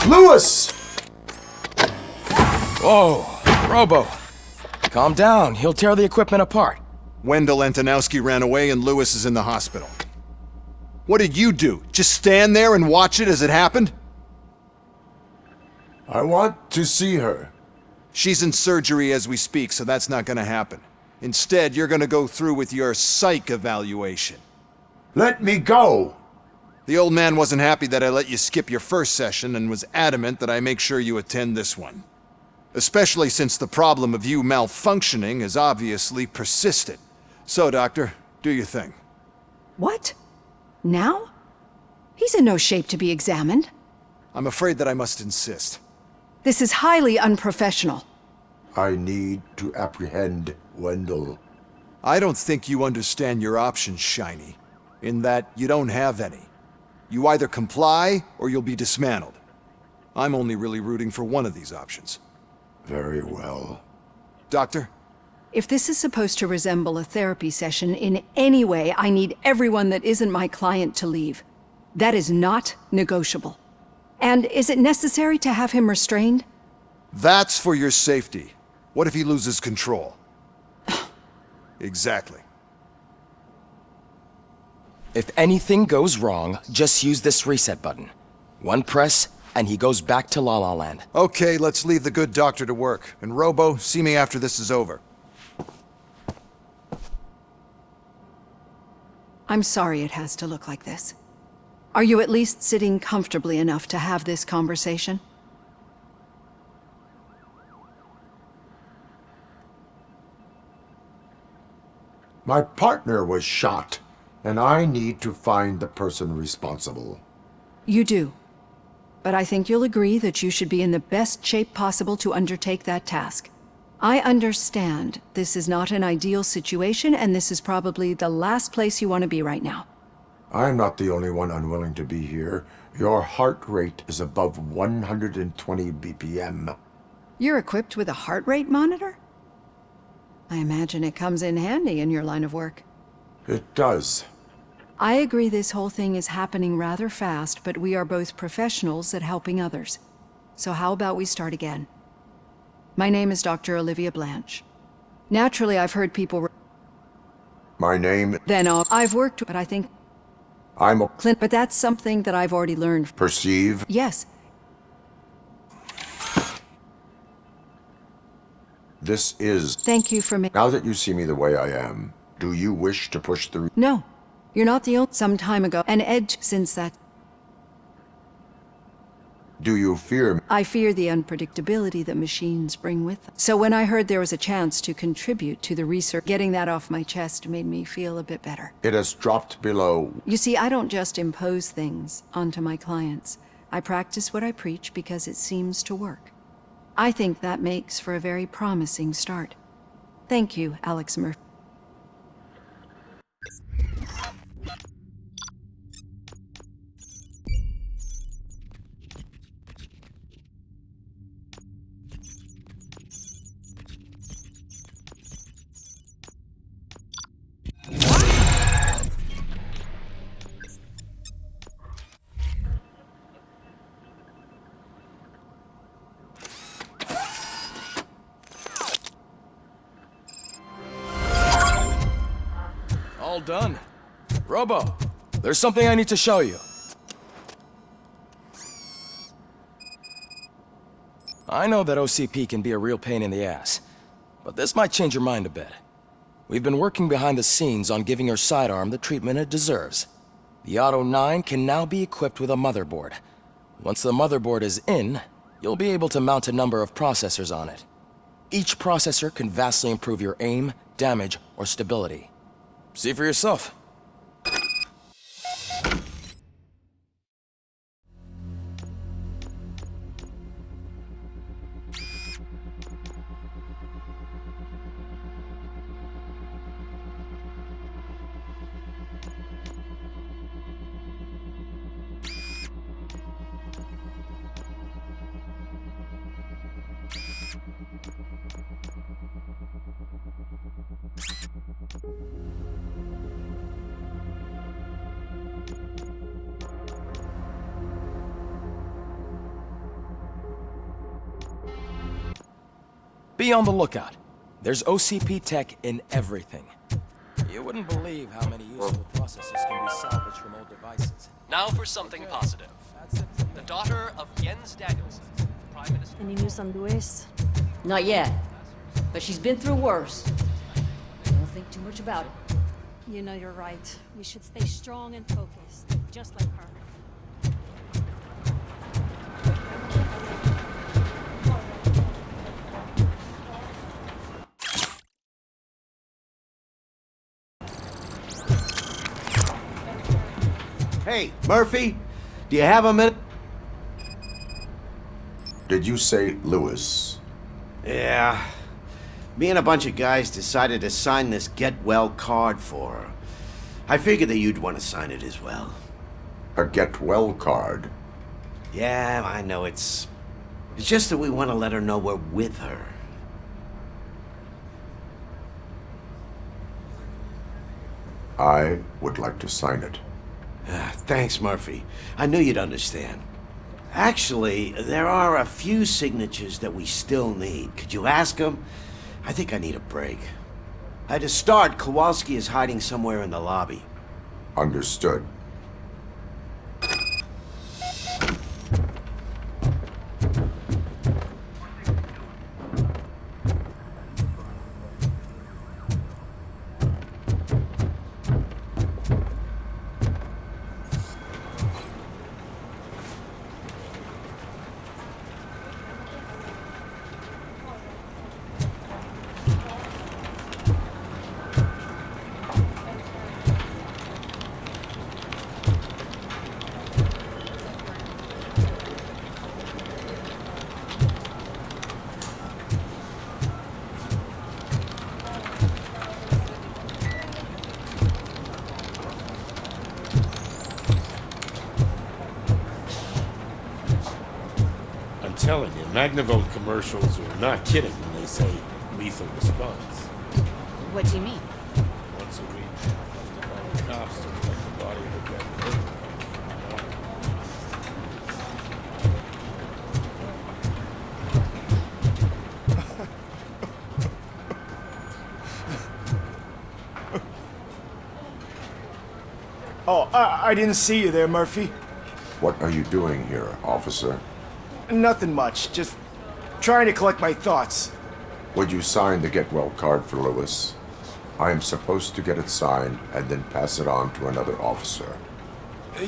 Lewis! Whoa, Robo. Calm down, he'll tear the equipment apart. Wendell Antonowski ran away and Lewis is in the hospital. What did you do? Just stand there and watch it as it happened? I want to see her. She's in surgery as we speak, so that's not gonna happen. Instead, you're gonna go through with your psych evaluation. Let me go! The old man wasn't happy that I let you skip your first session and was adamant that I make sure you attend this one. Especially since the problem of you malfunctioning has obviously persisted. So, Doctor, do your thing. What? Now? He's in no shape to be examined. I'm afraid that I must insist. This is highly unprofessional. I need to apprehend Wendell. I don't think you understand your options, Shiny, in that you don't have any. You either comply or you'll be dismantled. I'm only really rooting for one of these options. Very well. Doctor? If this is supposed to resemble a therapy session in any way, I need everyone that isn't my client to leave. That is not negotiable. And is it necessary to have him restrained? That's for your safety. What if he loses control? Exactly. If anything goes wrong, just use this reset button. One press, and he goes back to La La Land. Okay, let's leave the good doctor to work. And Robo, see me after this is over. I'm sorry it has to look like this. Are you at least sitting comfortably enough to have this conversation? My partner was shot, and I need to find the person responsible. You do. But I think you'll agree that you should be in the best shape possible to undertake that task. I understand this is not an ideal situation, and this is probably the last place you want to be right now. I'm not the only one unwilling to be here. Your heart rate is above 120 BPM. You're equipped with a heart rate monitor? I imagine it comes in handy in your line of work. It does. I agree this whole thing is happening rather fast, but we are both professionals at helping others. So how about we start again? My name is Dr. Olivia Blanche. Naturally, I've heard people... My name... I've worked, but I think... I'm a... Clint, but that's something that I've already learned. Perceive? Yes. This is... Thank you for me. Now that you see me the way I am, do you wish to push the... No. You're not the only... Some time ago. An edge since that... Do you fear me? I fear the unpredictability that machines bring with them. So when I heard there was a chance to contribute to the research, getting that off my chest made me feel a bit better. It has dropped below. You see, I don't just impose things onto my clients. I practice what I preach because it seems to work. I think that makes for a very promising start. Thank you, Alex Murphy. All done. Robo, there's something I need to show you. I know that OCP can be a real pain in the ass, but this might change your mind a bit. We've been working behind the scenes on giving your sidearm the treatment it deserves. The Auto 9 can now be equipped with a motherboard. Once the motherboard is in, you'll be able to mount a number of processors on it. Each processor can vastly improve your aim, damage, or stability. See for yourself. Be on the lookout. There's OCP tech in everything. You wouldn't believe how many useful processes can be salvaged from old devices. Now for something positive. The daughter of Jens Danielson, Prime Minister... Any news on Luis? Not yet. But she's been through worse. Don't think too much about it. You know you're right. We should stay strong and focused, just like her. Hey, Murphy, do you have a minute? Did you say Lewis? Yeah. Me and a bunch of guys decided to sign this get well card for her. I figured that you'd want to sign it as well. A get well card? Yeah, I know it's just that we want to let her know we're with her. I would like to sign it. Thanks, Murphy. I knew you'd understand. Actually, there are a few signatures that we still need. Could you ask them? I think I need a break. To start, Kowalski is hiding somewhere in the lobby. Understood. I'm telling you, Magnavolt commercials are not kidding when they say lethal response. What do you mean? Once a week, I have to call the cops to collect the body of a dead woman. Oh, I didn't see you there, Murphy. What are you doing here, officer? Nothing much, just trying to collect my thoughts. Would you sign the get well card for Lewis? I am supposed to get it signed and then pass it on to another officer.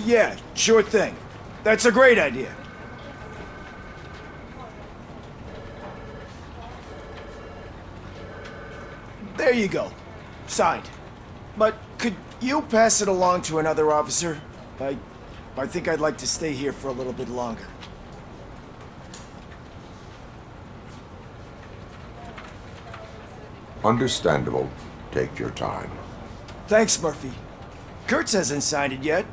Yeah, sure thing. That's a great idea. There you go. Signed. But could you pass it along to another officer? I think I'd like to stay here for a little bit longer. Understandable. Take your time. Thanks, Murphy. Kurtz hasn't signed it yet.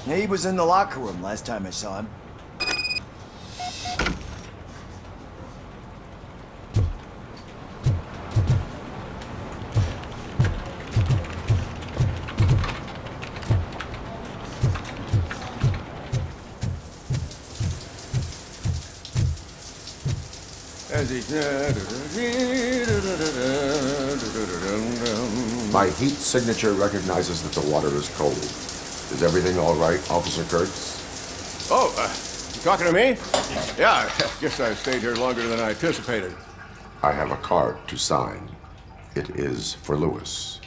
He was in the locker room last time I saw him. My heat signature recognizes that the water is cold. Is everything all right, Officer Kurtz? Oh, you talking to me? Yeah, I guess I stayed here longer than I anticipated. I have a card to sign. It is for Lewis.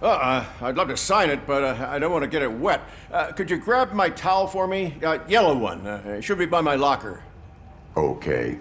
I'd love to sign it, but I don't want to get it wet. Could you grab my towel for me? Yellow one. It should be by my locker. Okay.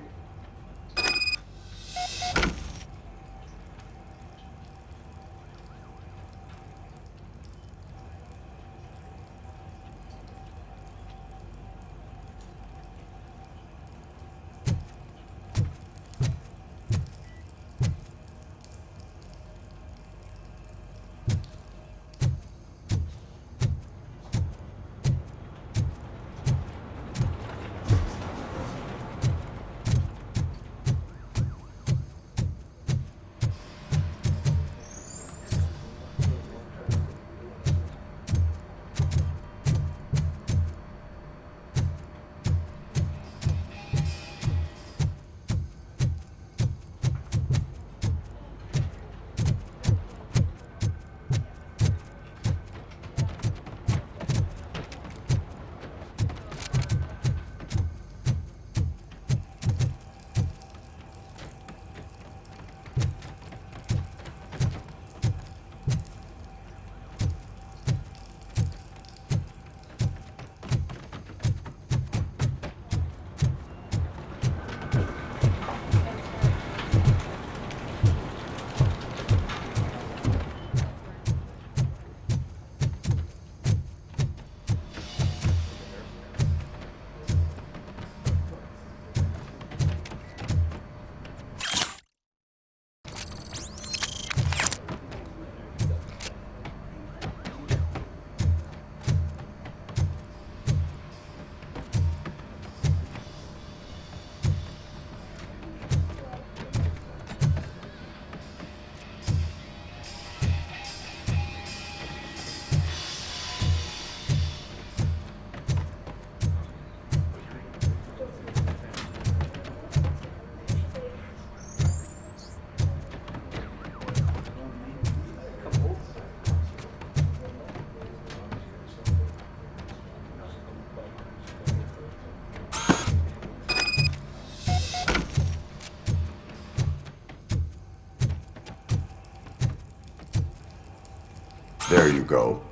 you go.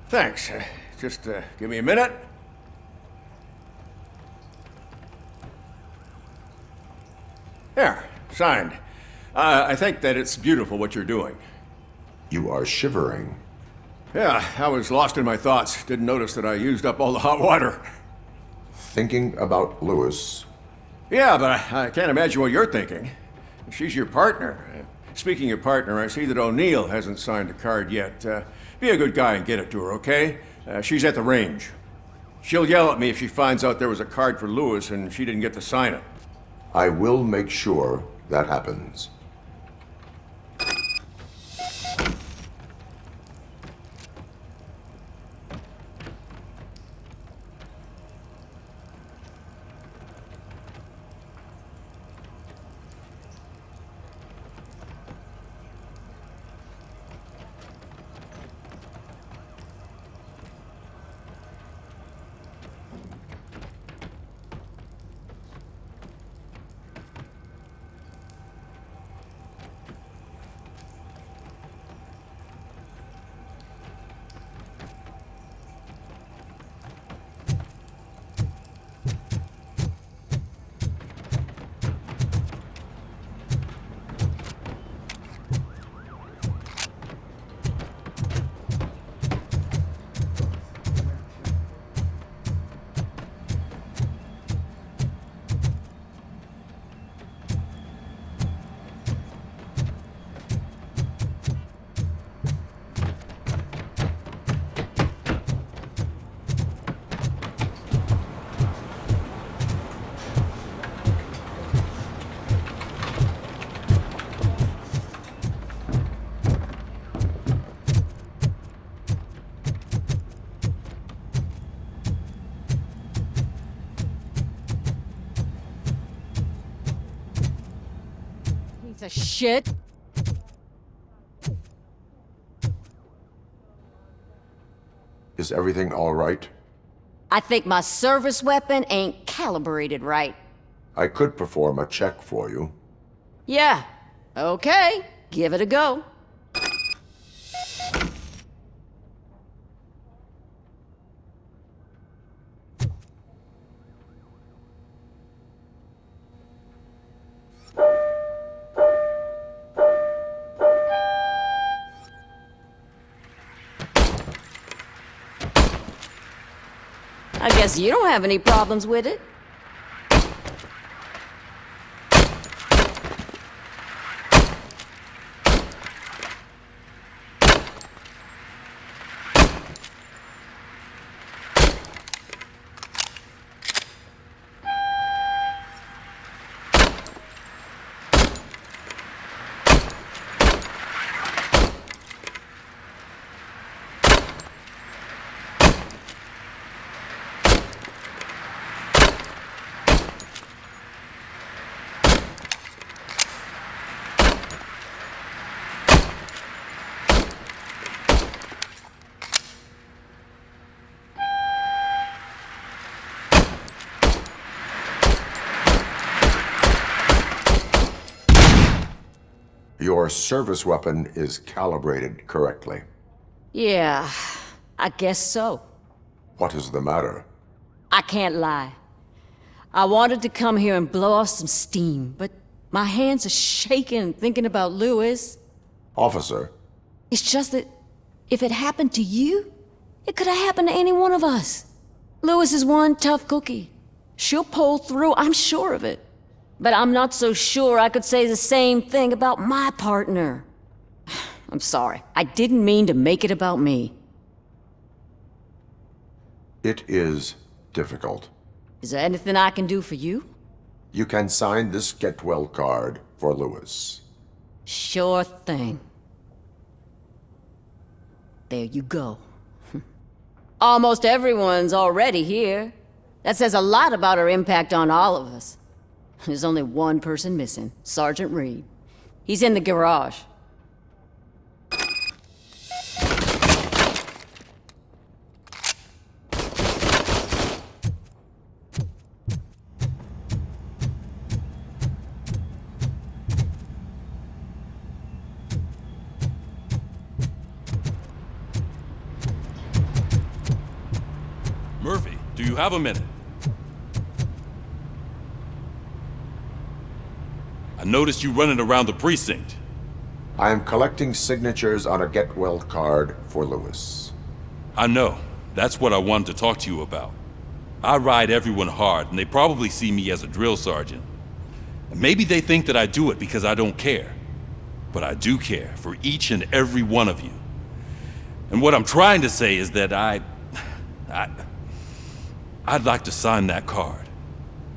Thanks. Just give me a minute. There, signed. I think that it's beautiful what you're doing. You are shivering. Yeah, I was lost in my thoughts. Didn't notice that I used up all the hot water. Thinking about Lewis. Yeah, but I can't imagine what you're thinking. She's your partner. Speaking of partner, I see that O'Neill hasn't signed a card yet. Be a good guy and get it to her, okay? She's at the range. She'll yell at me if she finds out there was a card for Lewis and she didn't get to sign it. I will make sure that happens. Piece of shit. Is everything all right? I think my service weapon ain't calibrated right. I could perform a check for you. Yeah, okay. Give it a go. I guess you don't have any problems with it. Your service weapon is calibrated correctly. Yeah, I guess so. What is the matter? I can't lie. I wanted to come here and blow off some steam, but my hands are shaking thinking about Lewis. Officer, It's just that if it happened to you, it could have happened to any one of us. Lewis is one tough cookie. She'll pull through, I'm sure of it. But I'm not so sure I could say the same thing about my partner. I'm sorry. I didn't mean to make it about me. it is difficult. Is there anything I can do for you? You can sign this get well card for Lewis. Sure thing. There you go. Almost everyone's already here. That says a lot about her impact on all of us. There's only one person missing, Sergeant Reed. He's in the garage. Do you have a minute? I noticed you running around the precinct. I am collecting signatures on a get well card for Lewis. I know. That's what I wanted to talk to you about. I ride everyone hard, and they probably see me as a drill sergeant. And maybe they think that I do it because I don't care. But I do care for each and every one of you. And what I'm trying to say is that I'd like to sign that card,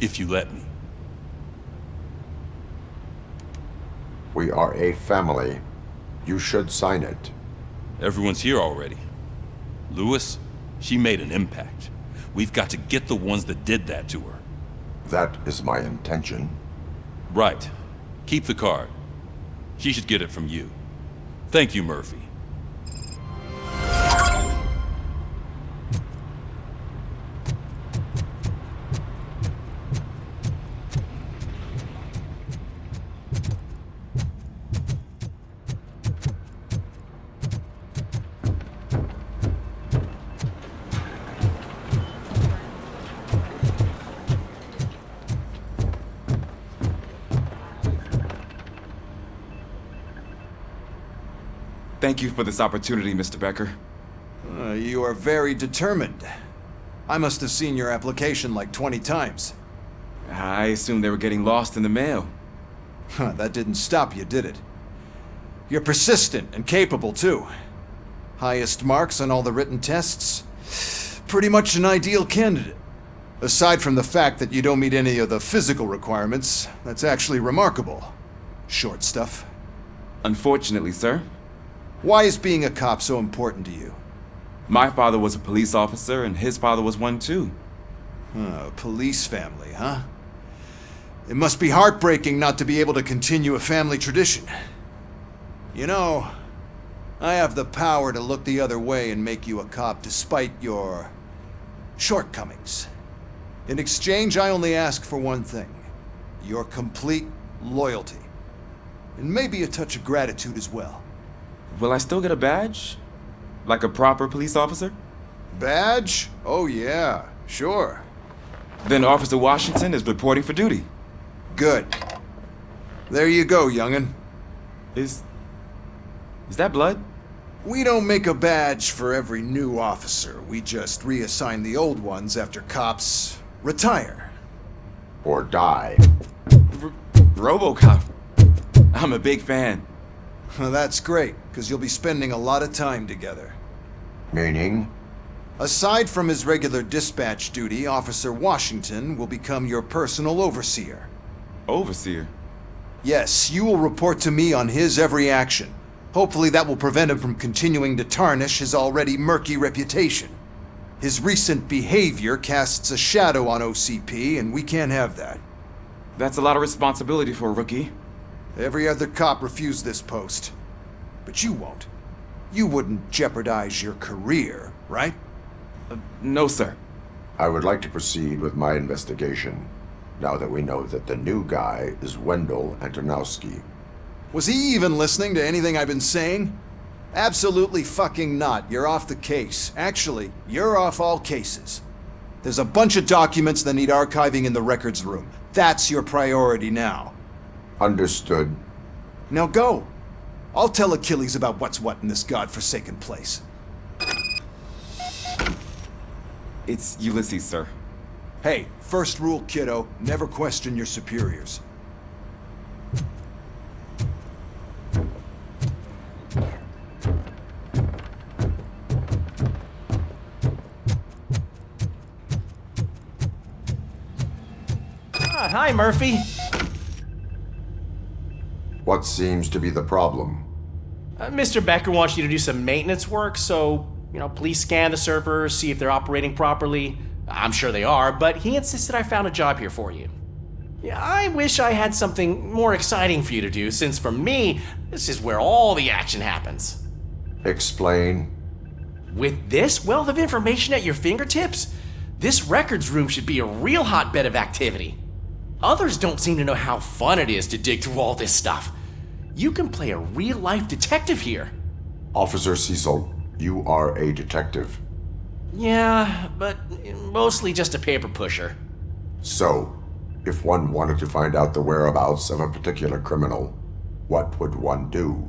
if you let me. We are a family. You should sign it. Everyone's here already. Lewis, she made an impact. We've got to get the ones that did that to her. That is my intention. Right. Keep the card. She should get it from you. Thank you, Murphy. Thank you for this opportunity, Mr. Becker. You are very determined. I must have seen your application like 20 times. I assumed they were getting lost in the mail. That didn't stop you, did it? You're persistent and capable, too. Highest marks on all the written tests. Pretty much an ideal candidate. Aside from the fact that you don't meet any of the physical requirements, that's actually remarkable. Short stuff. Unfortunately, sir. Why is being a cop so important to you? My father was a police officer, and his father was one too. Police family, huh? It must be heartbreaking not to be able to continue a family tradition. You know, I have the power to look the other way and make you a cop despite your shortcomings. In exchange, I only ask for one thing. Your complete loyalty. And maybe a touch of gratitude as well. Will I still get a badge? Like a proper police officer? Badge? Oh yeah, sure. Then Officer Washington is reporting for duty. Good. There you go, young'un. Is that blood? We don't make a badge for every new officer. We just reassign the old ones after cops retire. Or die. RoboCop. I'm a big fan. That's great, because you'll be spending a lot of time together. Meaning? Aside from his regular dispatch duty, Officer Washington will become your personal overseer. Overseer? Yes, you will report to me on his every action. Hopefully that will prevent him from continuing to tarnish his already murky reputation. His recent behavior casts a shadow on OCP, and we can't have that. That's a lot of responsibility for a rookie. Every other cop refused this post. But you won't. You wouldn't jeopardize your career, right? No, sir. I would like to proceed with my investigation, now that we know that the new guy is Wendell Antonowski. Was he even listening to anything I've been saying? Absolutely fucking not. You're off the case. Actually, you're off all cases. There's a bunch of documents that need archiving in the records room. That's your priority now. Understood. Now go. I'll tell Achilles about what's what in this godforsaken place. It's Ulysses, sir. Hey, first rule, kiddo, never question your superiors. Hi, Murphy. What seems to be the problem? Mr. Becker wants you to do some maintenance work, so, please scan the servers, see if they're operating properly. I'm sure they are, but he insisted I found a job here for you. Yeah, I wish I had something more exciting for you to do, since for me, this is where all the action happens. Explain. With this wealth of information at your fingertips, this records room should be a real hotbed of activity. Others don't seem to know how fun it is to dig through all this stuff. You can play a real-life detective here. Officer Cecil, you are a detective. Yeah, but mostly just a paper pusher. So, if one wanted to find out the whereabouts of a particular criminal, what would one do?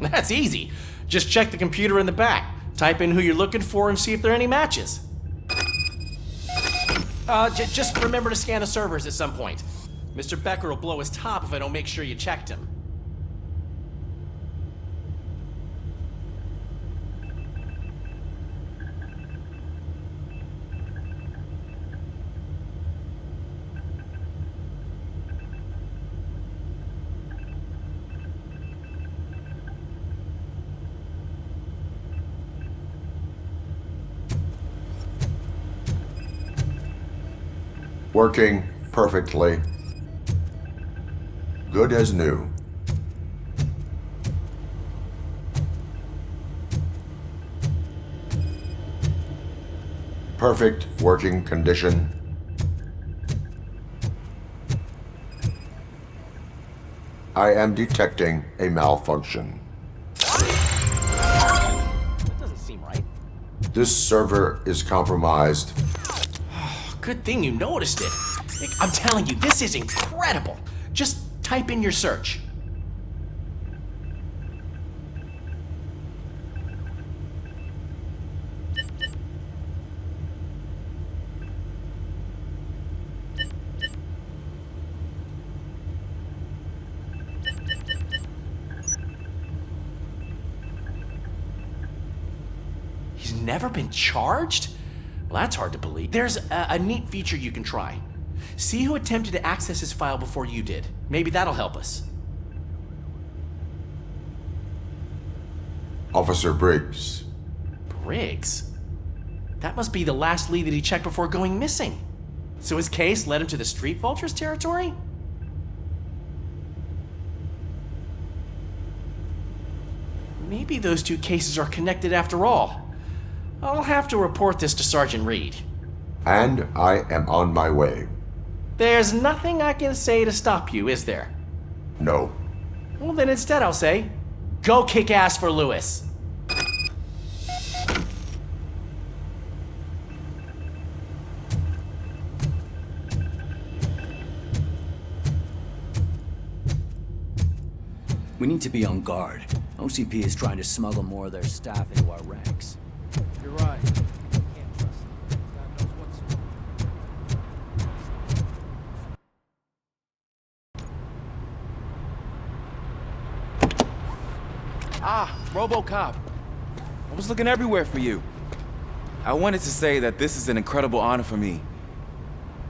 That's easy. Just check the computer in the back. Type in who you're looking for and see if there are any matches. Just remember to scan the servers at some point. Mr. Becker will blow his top if I don't make sure you checked him. Working perfectly. Good as new. Perfect working condition. I am detecting a malfunction. That doesn't seem right. This server is compromised. Good thing you noticed it. Nick, I'm telling you, this is incredible. Just type in your search. He's never been charged? Well, that's hard to believe. There's a neat feature you can try. See who attempted to access his file before you did. Maybe that'll help us. Officer Briggs. Briggs? That must be the last lead that he checked before going missing. So his case led him to the Street Vultures territory? Maybe those two cases are connected after all. I'll have to report this to Sergeant Reed. And I am on my way. There's nothing I can say to stop you, is there? No. Well, then instead I'll say, go kick ass for Lewis. We need to be on guard. OCP is trying to smuggle more of their staff into our ranks. You're right. Can't trust them. God knows what's... Ah, RoboCop. I was looking everywhere for you. I wanted to say that this is an incredible honor for me.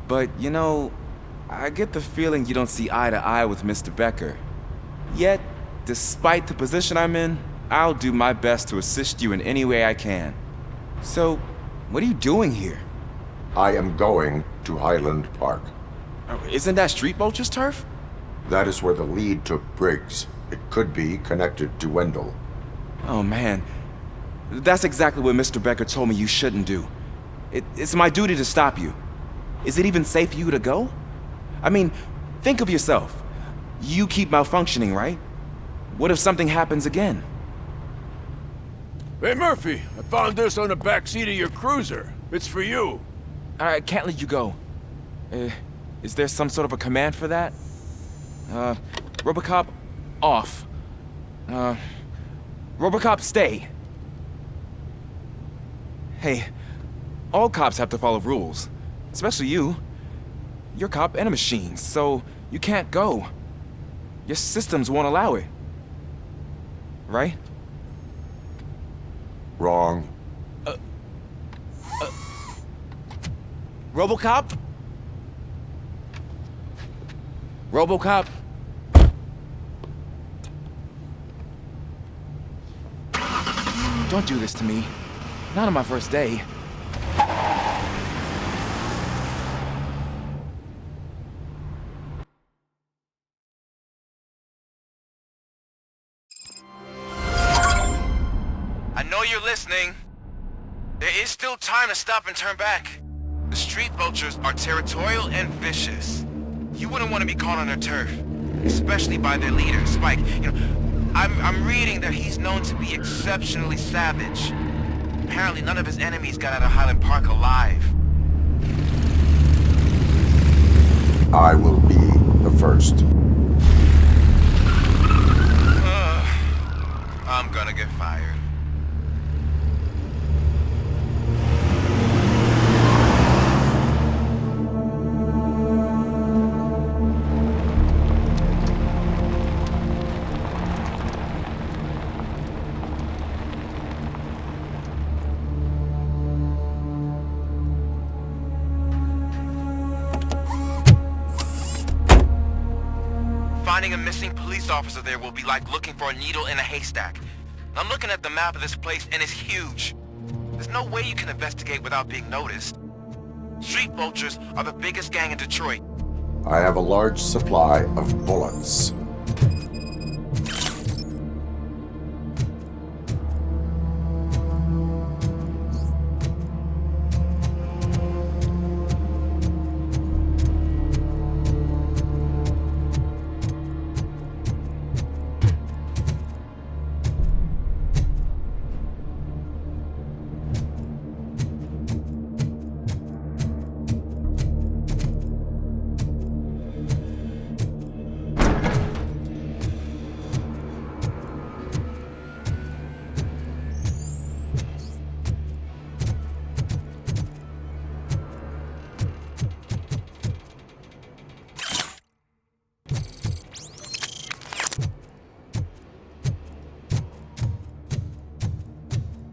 But, you know, I get the feeling you don't see eye to eye with Mr. Becker. Yet, despite the position I'm in, I'll do my best to assist you in any way I can. So, what are you doing here? I am going to Highland Park. Isn't that Street Vulture's turf? That is where the lead took Briggs. It could be connected to Wendell. Oh man, that's exactly what Mr. Becker told me you shouldn't do. It's my duty to stop you. Is it even safe for you to go? I mean, think of yourself. You keep malfunctioning, right? What if something happens again? Hey, Murphy, I found this on the back seat of your cruiser. It's for you. I can't let you go. Is there some sort of a command for that? RoboCop, off. RoboCop, stay. Hey, all cops have to follow rules. Especially you. You're a cop and a machine, so you can't go. Your systems won't allow it. Right? Wrong. RoboCop? RoboCop? Don't do this to me. Not on my first day. I know you're listening. There is still time to stop and turn back. The Street Vultures are territorial and vicious. You wouldn't want to be caught on their turf, especially by their leader, Spike. You know, I'm reading that he's known to be exceptionally savage. Apparently none of his enemies got out of Highland Park alive. I will be the first. I'm gonna get fired. Finding a missing police officer there will be like looking for a needle in a haystack. I'm looking at the map of this place and it's huge. There's no way you can investigate without being noticed. Street vultures are the biggest gang in Detroit. I have a large supply of bullets.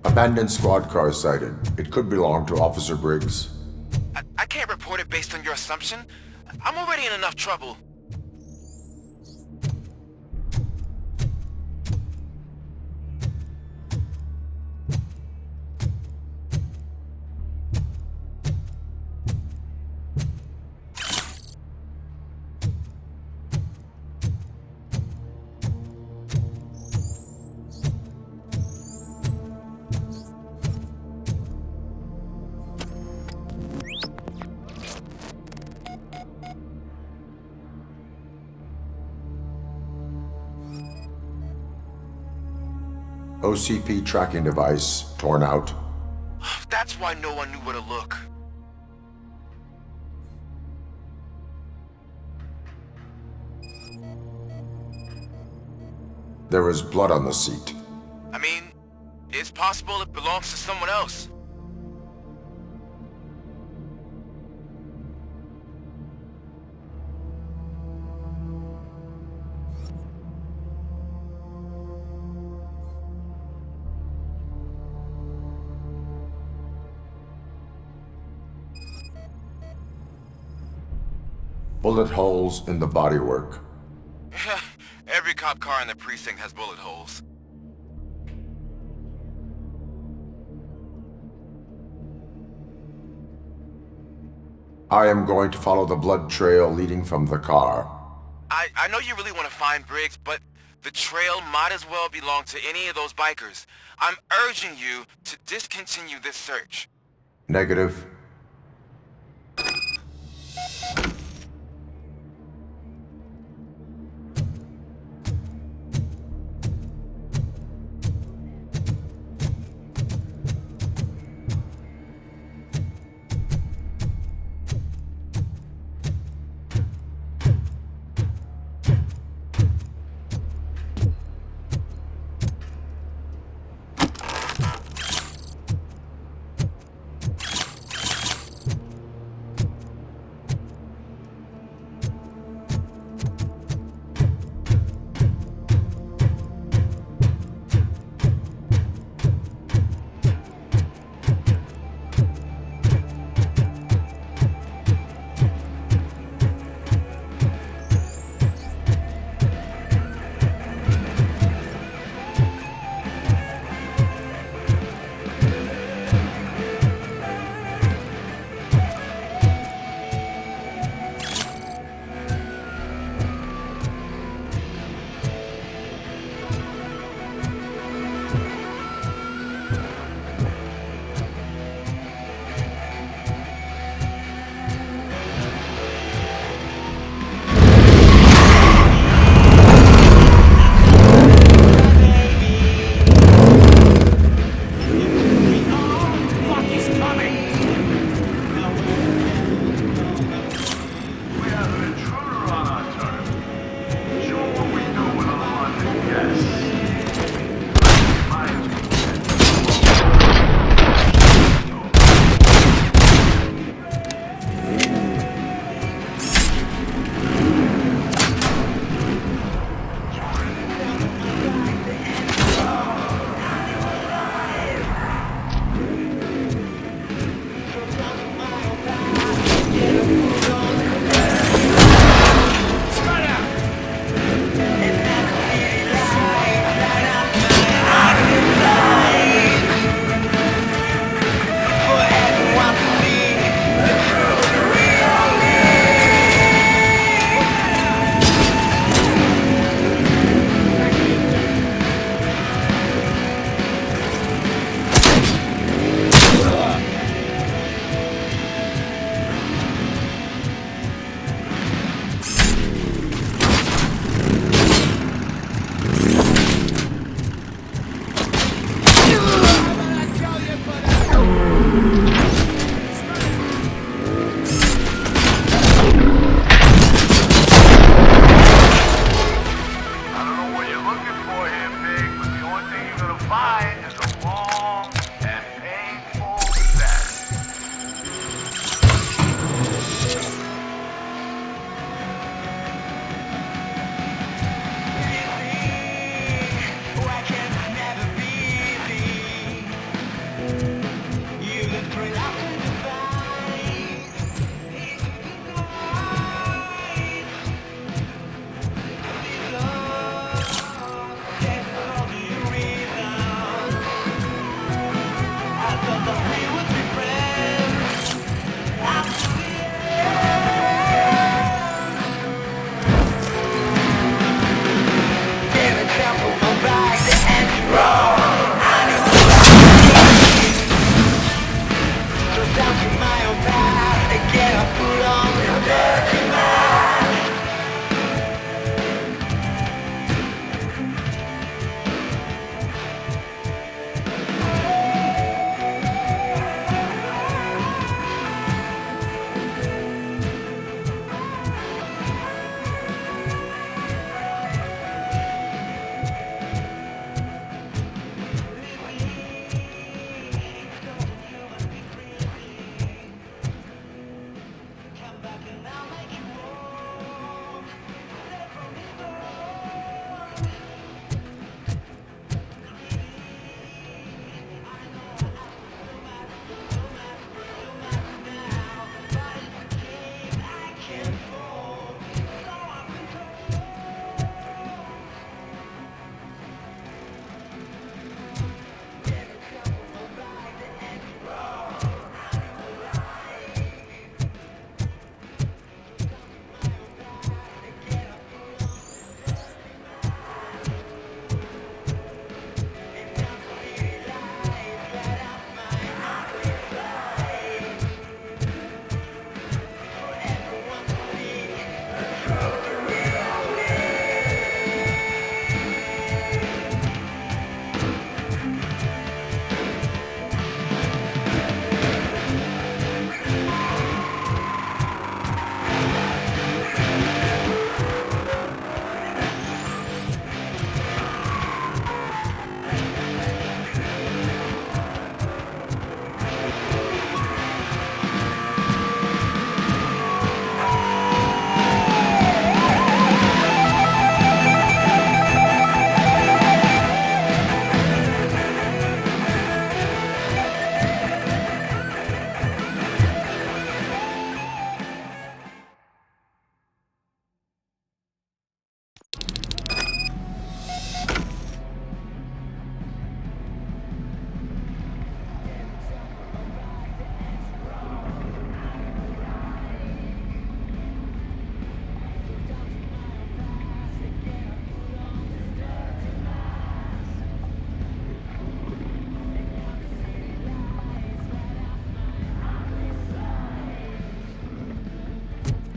Abandoned squad car sighted. It could belong to Officer Briggs. I can't report it based on your assumption. I'm already in enough trouble. OCP tracking device torn out. That's why no one knew where to look. There is blood on the seat. I mean, it's possible it belongs to someone else. Bullet holes in the bodywork. Every cop car in the precinct has bullet holes. I am going to follow the blood trail leading from the car. I know you really want to find Briggs, but the trail might as well belong to any of those bikers. I'm urging you to discontinue this search. Negative.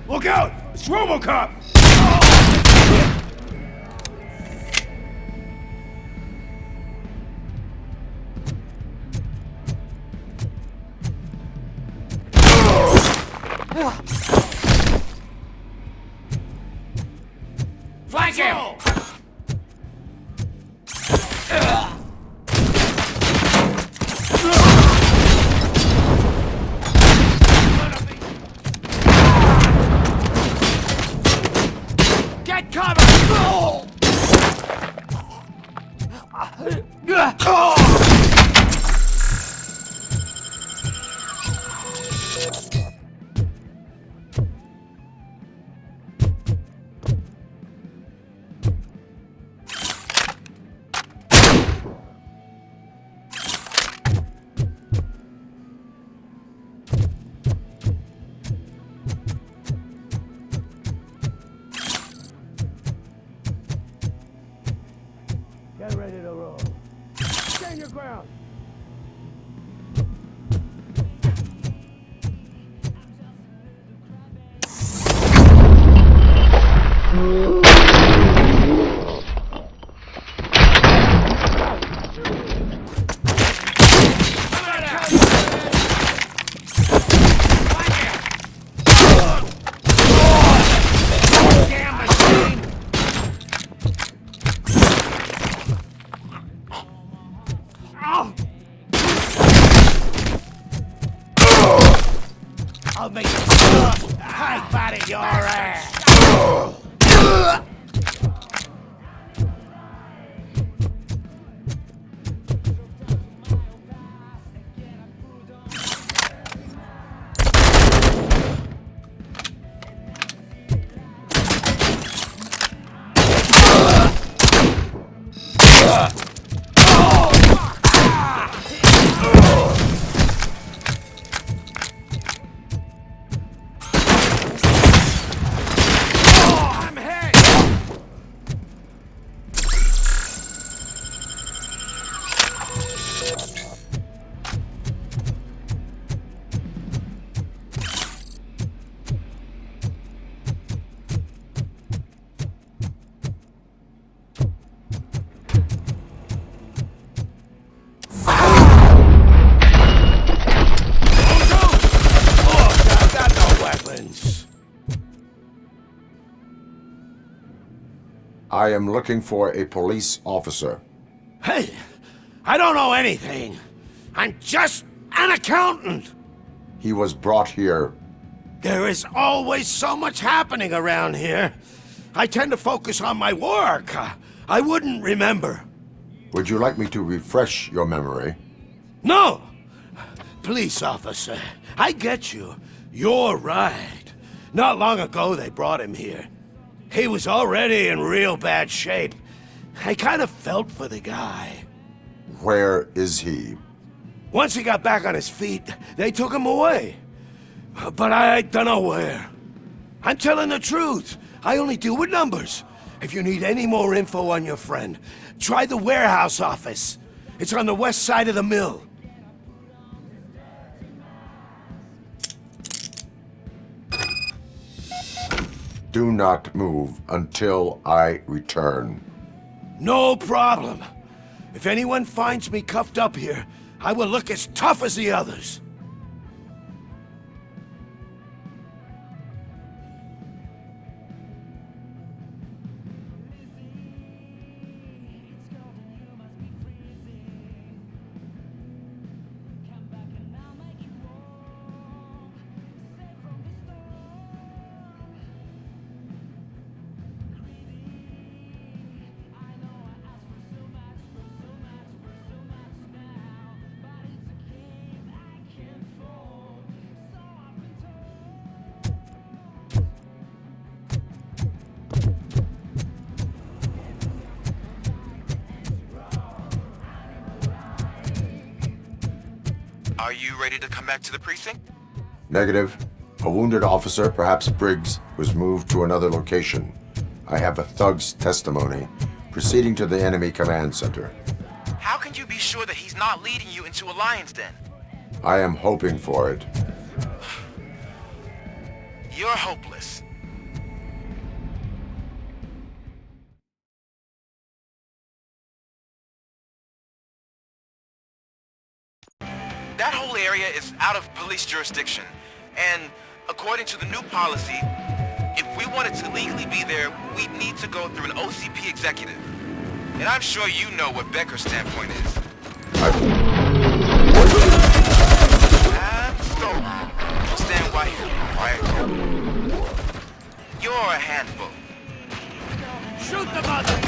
Look out! It's RoboCop! Flank him! Get cover! Get ready to roll. Stand your ground! I'll make you high body your ass! I'm hit! I am looking for a police officer. Hey, I don't know anything. I'm just an accountant. He was brought here. There is always so much happening around here. I tend to focus on my work. I wouldn't remember. Would you like me to refresh your memory? No! Police officer, I get you. You're right. Not long ago they brought him here. He was already in real bad shape. I kind of felt for the guy. Where is he? Once he got back on his feet, they took him away. But I don't know where. I'm telling the truth. I only deal with numbers. If you need any more info on your friend, try the warehouse office. It's on the west side of the mill. Do not move until I return. No problem. If anyone finds me cuffed up here, I will look as tough as the others. Are you ready to come back to the precinct? Negative. A wounded officer, perhaps Briggs, was moved to another location. I have a thug's testimony, proceeding to the enemy command center. How can you be sure that he's not leading you into a lion's den? I am hoping for it. You're hopeless. That whole area is out of police jurisdiction, and according to the new policy, if we wanted to legally be there, we'd need to go through an OCP executive. And I'm sure you know what Becker's standpoint is. So, we'll stand by here, alright? You're a handful. Shoot the mother!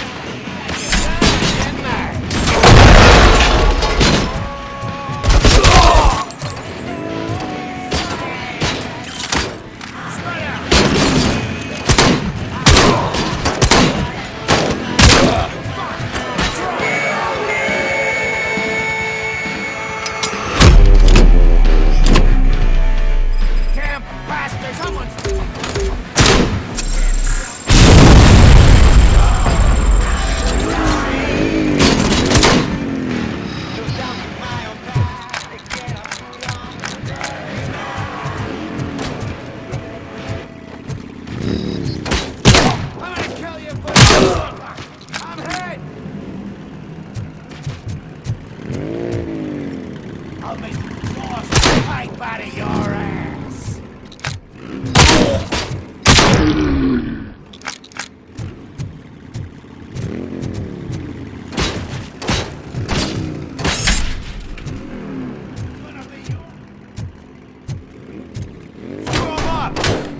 I'll make you toss the pipe out of your ass! Screw 'em up!